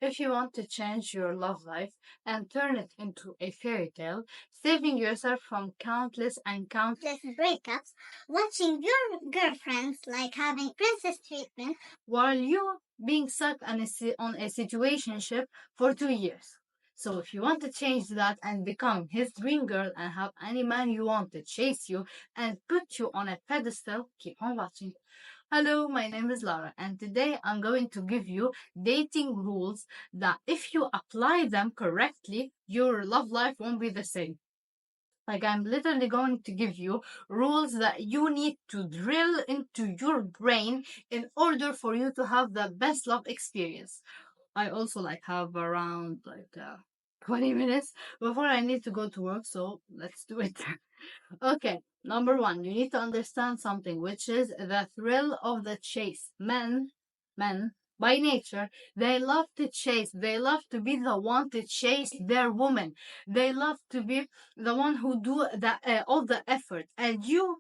If you want to change your love life and turn it into a fairy tale, saving yourself from countless and countless breakups, watching your girlfriends like having princess treatment while you being stuck on a situationship for 2 years. So if you want to change that and become his dream girl and have any man you want to chase you and put you on a pedestal, keep on watching. Hello, my name is Lara, and today I'm going to give you dating rules that if you apply them correctly, your love life won't be the same. Like, I'm literally going to give you rules that you need to drill into your brain in order for you to have the best love experience. I also have around 20 minutes before I need to go to work, so let's do it. Okay, number one, you need to understand something, which is the thrill of the chase. Men, by nature, they love to chase. They love to be the one to chase their woman. They love to be the one who do all the effort. And you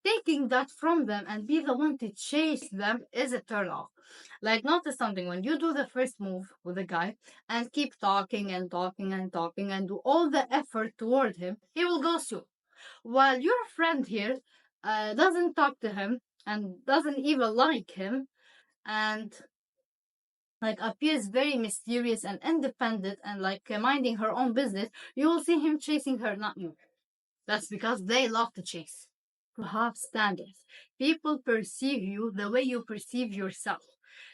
taking that from them and be the one to chase them is a turn off. Like, notice something when you do the first move with a guy and keep talking and talking and talking and do all the effort toward him, he will ghost you. While your friend here doesn't talk to him and doesn't even like him and appears very mysterious and independent and minding her own business, you will see him chasing her, not you. That's because they love to chase. To have standards. People perceive you the way you perceive yourself.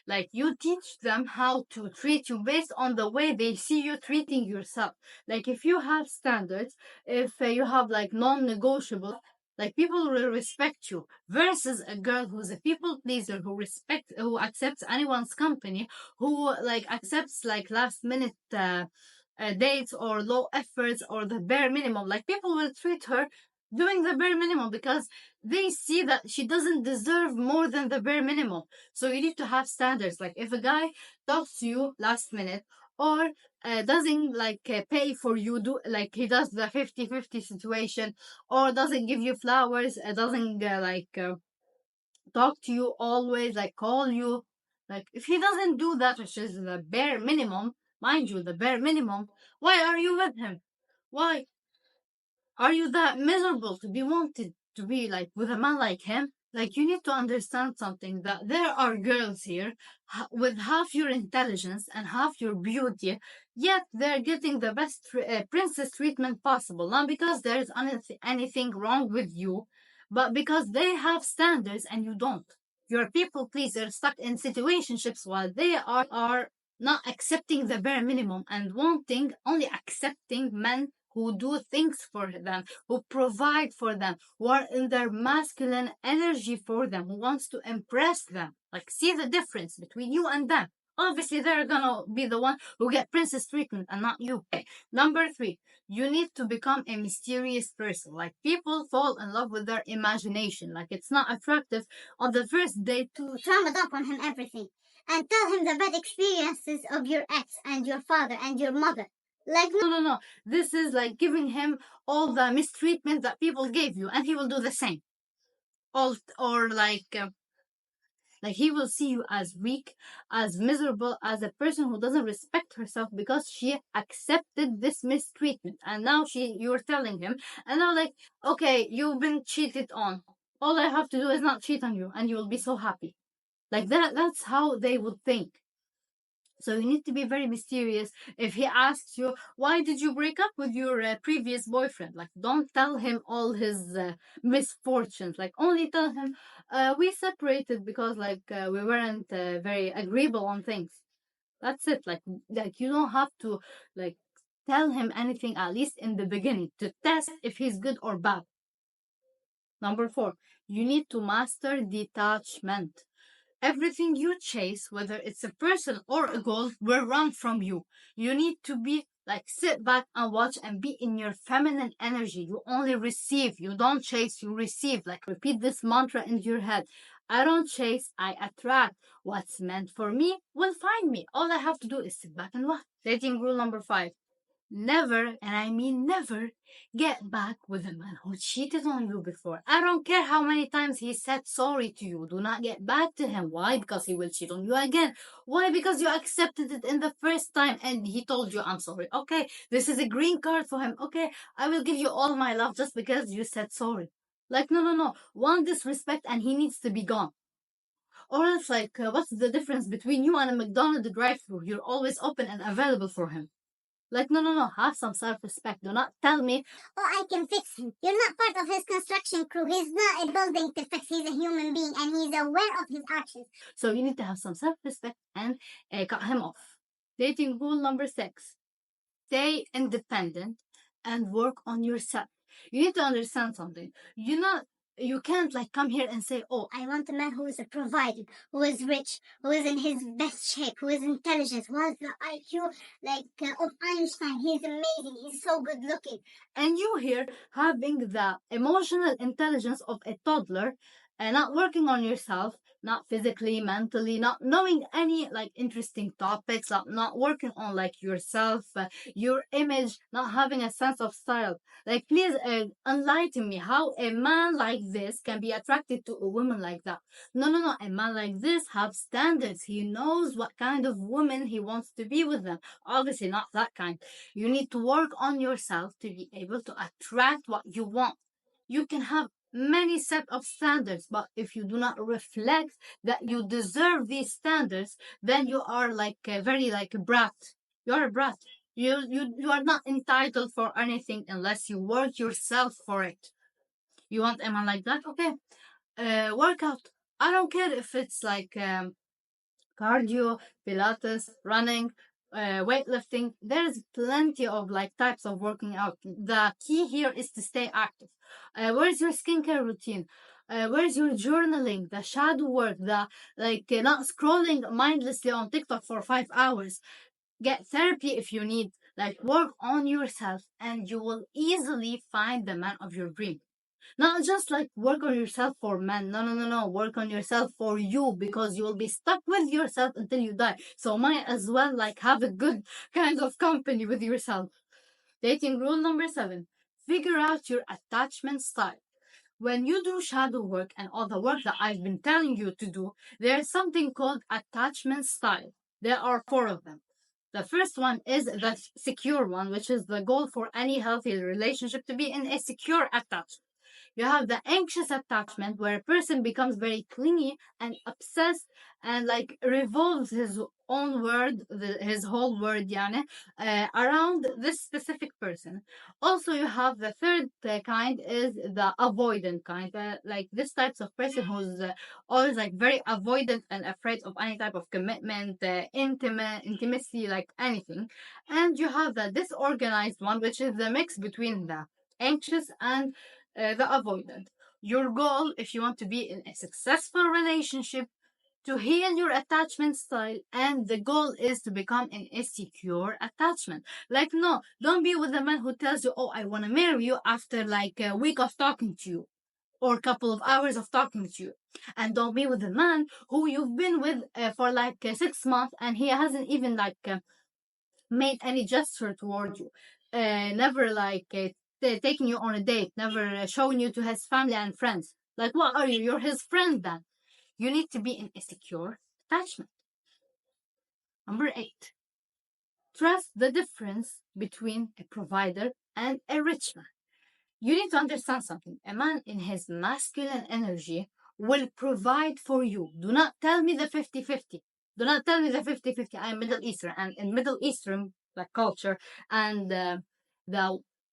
Like, you teach them how to treat you based on the way they see you treating yourself. Like, if you have standards, if you have non-negotiable, people will respect you versus a girl who's a people pleaser who accepts anyone's company, who accepts last minute dates or low efforts or the bare minimum. Like, people will treat her doing the bare minimum because they see that she doesn't deserve more than the bare minimum. So you need to have standards. Like, if a guy talks to you last minute or doesn't pay for you, do like he does the 50-50 situation, or doesn't give you flowers, doesn't talk to you always, call you, if he doesn't do that, which is the bare minimum, mind you, the bare minimum, why are you with him? Why are you that miserable to be wanted to be with a man like him? Like, you need to understand something, that there are girls here with half your intelligence and half your beauty, yet they're getting the best princess treatment possible. Not because there's anything wrong with you, but because they have standards and you don't. You're a people pleaser stuck in situationships while they are not accepting the bare minimum and wanting only accepting men who do things for them, who provide for them, who are in their masculine energy for them, who wants to impress them. Like, see the difference between you and them. Obviously, they're gonna be the one who get princess treatment and not you. Okay. Number three, you need to become a mysterious person. Like, people fall in love with their imagination. Like, it's not attractive on the first date to sum it up on him everything and tell him the bad experiences of your ex and your father and your mother. Like, no. This is like giving him all the mistreatment that people gave you, and he will do the same. Or he will see you as weak, as miserable, as a person who doesn't respect herself because she accepted this mistreatment, and now you're telling him, and now okay, you've been cheated on. All I have to do is not cheat on you, and you will be so happy. Like that. That's how they would think. So you need to be very mysterious. If he asks you, why did you break up with your previous boyfriend? Like, don't tell him all his misfortunes. Like, only tell him, we separated because we weren't very agreeable on things. That's it. Like you don't have to like tell him anything, at least in the beginning, to test if he's good or bad. Number four, you need to master detachment. Everything you chase, whether it's a person or a goal, will run from you. You need to be sit back and watch and be in your feminine energy. You only receive, you don't chase, you receive. Like, repeat this mantra in your head. I don't chase, I attract. What's meant for me will find me. All I have to do is sit back and watch. Dating rule number five. never, and I mean never, get back with a man who cheated on you before. I don't care how many times he said sorry to you. Do not get back to him. Why? Because he will cheat on you again. Why? Because you accepted it in the first time and he told you, I'm sorry. Okay, this is a green card for him. Okay, I will give you all my love just because you said sorry. Like, no, no, no. One disrespect and he needs to be gone. Or else, like, what's the difference between you and a McDonald's drive-thru? You're always open and available for him. Like, no, no, no. Have some self-respect. Do not tell me, Oh, I can fix him. You're not part of his construction crew. He's not a building to fix. He's a human being and he's aware of his actions. so you need to have some self-respect and cut him off. Dating rule number 6. Stay independent and work on yourself. You need to understand something. You can't like come here and say, oh, I want a man who is a provider, who is rich, who is in his best shape, who is intelligent, who has the IQ of Einstein. He's amazing. He's so good looking. and you here having the emotional intelligence of a toddler and not working on yourself, not physically, mentally, not knowing any like interesting topics, not working on like yourself, your image, not having a sense of style. Like, please enlighten me how a man like this can be attracted to a woman like that. No, no, no. A man like this have standards. He knows what kind of woman he wants to be with them. Obviously, not that kind. You need to work on yourself to be able to attract what you want. You can have many set of standards, but if you do not reflect that you deserve these standards, then you are like very like a brat. You're a brat. You are not entitled for anything unless you work yourself for it. You want a man like that? Okay. Workout. I don't care if it's like cardio, pilates, running, weightlifting. There's plenty of like types of working out. The key here is to stay active. Where's your skincare routine? Where's your journaling, the shadow work, the like not scrolling mindlessly on TikTok for 5 hours? Get therapy if you need. Like, work on yourself, and you will easily find the man of your dream. Not just like work on yourself for men. No, no, no, no. Work on yourself for you, because you will be stuck with yourself until you die. So might as well like have a good kind of company with yourself. Dating rule number 7. Figure out your attachment style. When you do shadow work and all the work that I've been telling you to do, there's something called attachment style. There are 4 of them. The first one is the secure one, which is the goal for any healthy relationship to be in a secure attachment. You have the anxious attachment, where a person becomes very clingy and obsessed and like revolves his own word, his whole word, yani, around this specific person. Also, you have the third kind is the avoidant kind, like this types of person who's always like very avoidant and afraid of any type of commitment, intimacy, like anything. And you have the disorganized one, which is the mix between the anxious and the avoidant. Your goal, if you want to be in a successful relationship, to heal your attachment style, and the goal is to become an insecure attachment. Like, no, don't be with a man who tells you, oh, I want to marry you after like a week of talking to you or a couple of hours of talking to you. And don't be with a man who you've been with for like 6 months and he hasn't even like made any gesture toward you, never like taking you on a date, never showing you to his family and friends. Like, what are you? You're his friend then. You need to be in a secure attachment. Number 8. Trust the difference between a provider and a rich man. You need to understand something. A man in his masculine energy will provide for you. Do not tell me the 50-50. Do not tell me the 50-50. I am Middle Eastern, and in Middle Eastern like culture and the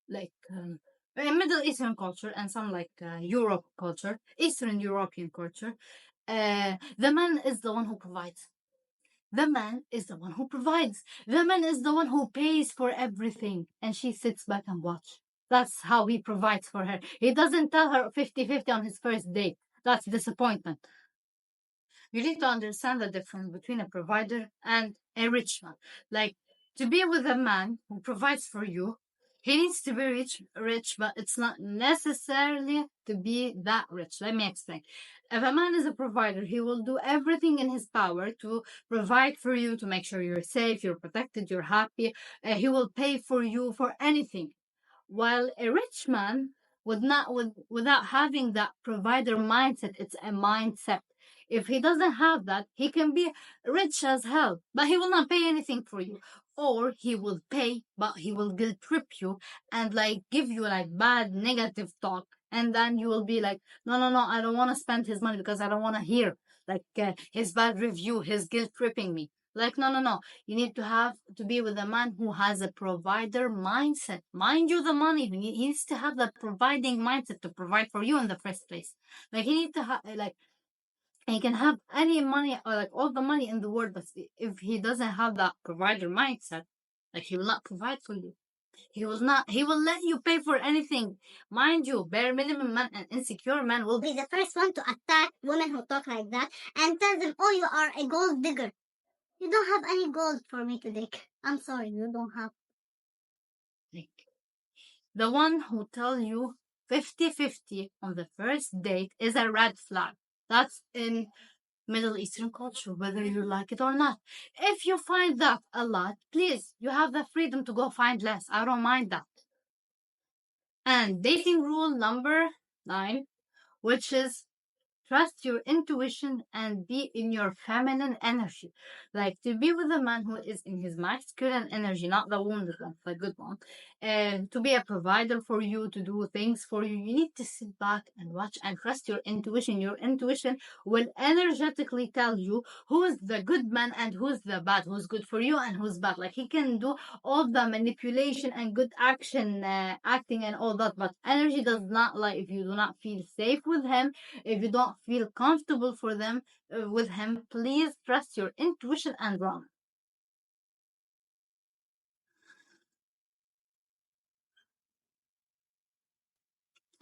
like in Middle Eastern culture and some like Europe culture, Eastern European culture, the man is the one who provides. The man is the one who provides. The man is the one who pays for everything. And she sits back and watch. That's how he provides for her. He doesn't tell her 50-50 on his first date. That's disappointment. You need to understand the difference between a provider and a rich man. Like, to be with a man who provides for you, He needs to be rich, but it's not necessarily to be that rich. Let me explain. If a man is a provider, he will do everything in his power to provide for you, to make sure you're safe, you're protected, you're happy. He will pay for you for anything. While a rich man would not, without having that provider mindset, it's a mindset. If he doesn't have that, he can be rich as hell, but he will not pay anything for you. Or he will pay, but he will guilt trip you and like give you like bad negative talk. And then you will be like, no, no, no, I don't want to spend his money because I don't want to hear like his bad review, his guilt tripping me. Like, no, no, no. You need to have to be with a man who has a provider mindset. Mind you, the money. He needs to have the providing mindset to provide for you in the first place. Like, he needs to have, like, he can have any money or like all the money in the world, but if he doesn't have that provider mindset, like, he will not provide for you. He will not, he will let you pay for anything. Mind you, bare minimum man and insecure man will Be the first one to attack women who talk like that and tell them, oh, you are a gold digger. You don't have any gold for me to dig. I'm sorry, you don't have. like, the one who tell you 50-50 on the first date is a red flag. That's in Middle Eastern culture, whether you like it or not. If you find that a lot, please, you have the freedom to go find less. I don't mind that. And dating rule number 9, which is trust your intuition and be in your feminine energy. Like to be with a man who is in his masculine energy, not the wounded one, the good one. And to be a provider for you, to do things for you, you need to sit back and watch and trust your intuition. Your intuition will energetically tell you who's the good man and who's the bad, who's good for you and who's bad. Like he can do all the manipulation and good action, acting and all that, but energy does not lie. If you do not feel safe with him, if you don't feel comfortable for them with him, please trust your intuition and run.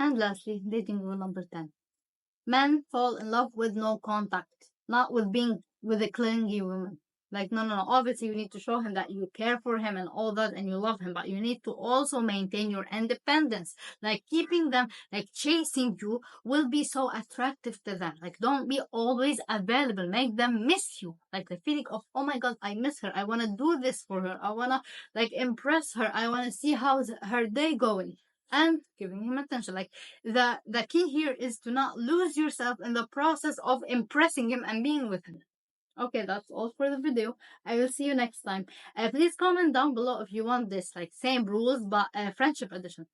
And lastly, dating rule number 10. Men fall in love with no contact, not with being with a clingy woman. Like, no, no, no. Obviously, you need to show him that you care for him and all that and you love him, but you need to also maintain your independence. Like, keeping them, like, chasing you will be so attractive to them. Like, don't be always available. Make them miss you. Like, the feeling of, oh my God, I miss her. I want to do this for her. I want to, like, impress her. I want to see how's her day going. And giving him attention. Like, the key here is to not lose yourself in the process of impressing him and being with him. Okay, that's all for the video. I will see you next time. Please comment down below if you want this like same rules but friendship edition.